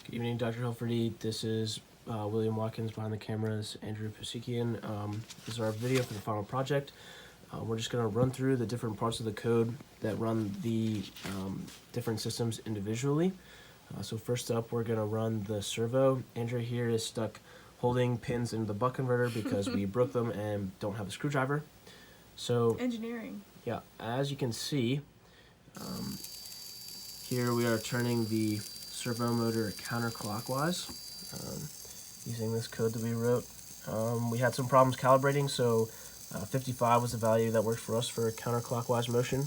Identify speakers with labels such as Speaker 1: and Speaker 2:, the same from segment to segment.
Speaker 1: Good evening, Dr. Hilferty. This is William Watkins behind the cameras, Andrea Poosikian. This is our video for the final project. We're just going to run through the different parts of the code that run the different systems individually. So first up, we're going to run the servo. Andrea here is stuck holding pins in the buck converter because we broke them and don't have a screwdriver. So
Speaker 2: engineering.
Speaker 1: Yeah, as you can see, here we are turning the servo motor counterclockwise using this code that we wrote. We had some problems calibrating, so 55 was the value that worked for us for counterclockwise motion.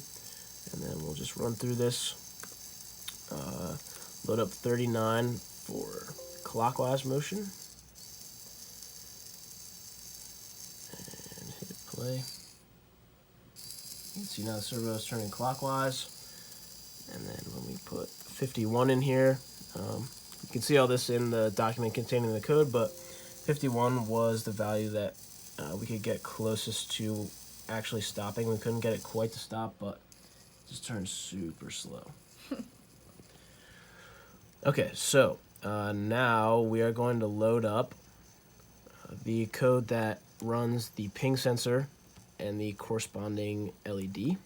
Speaker 1: And then we'll just run through this, load up 39 for clockwise motion, and hit play. You can see now the servo is turning clockwise, and then when we put 51 in here, you can see all this in the document containing the code, but 51 was the value that we could get closest to actually stopping. We couldn't get it quite to stop, but it just turned super slow. Okay, so now we are going to load up the code that runs the ping sensor and the corresponding LED.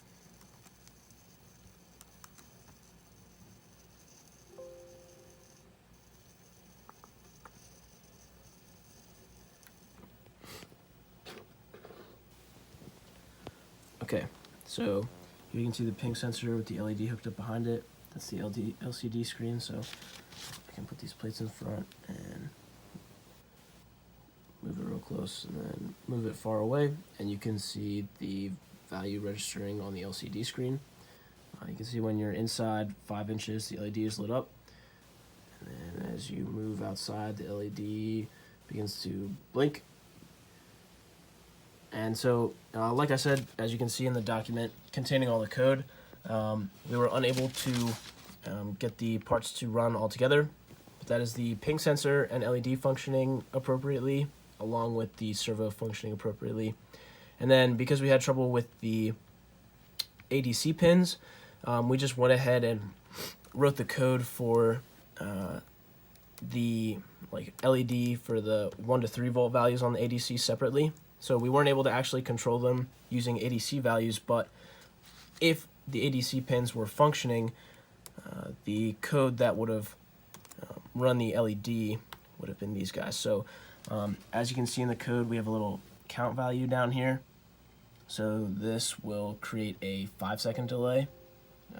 Speaker 1: Okay, so you can see the ping sensor with the LED hooked up behind it. That's the LCD screen, so I can put these plates in front and move it real close and then move it far away, and you can see the value registering on the LCD screen. You can see when you're inside 5 inches, the LED is lit up, and then as you move outside, the LED begins to blink. And so, like I said, as you can see in the document containing all the code, we were unable to get the parts to run all together. But that is the ping sensor and LED functioning appropriately, along with the servo functioning appropriately. And then because we had trouble with the ADC pins, we just went ahead and wrote the code for the LED for the 1 to 3 volt values on the ADC separately. So we weren't able to actually control them using ADC values, but if the ADC pins were functioning, the code that would have run the LED would have been these guys. So as you can see in the code, we have a little count value down here. So this will create a 5-second delay,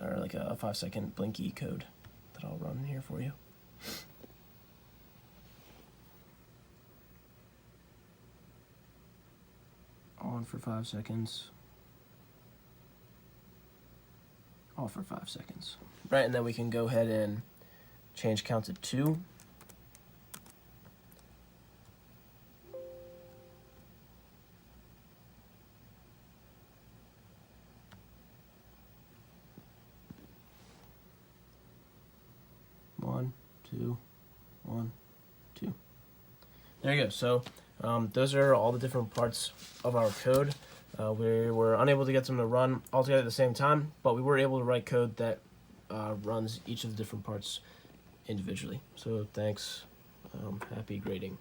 Speaker 1: or like a 5-second blinky code that I'll run here for you. On for 5 seconds. Off for 5 seconds. Right, and then we can go ahead and change count to 2. One, two, 1, 2. There you go. So those are all the different parts of our code. We were unable to get them to run all together at the same time, but we were able to write code that runs each of the different parts individually. So thanks. Happy grading.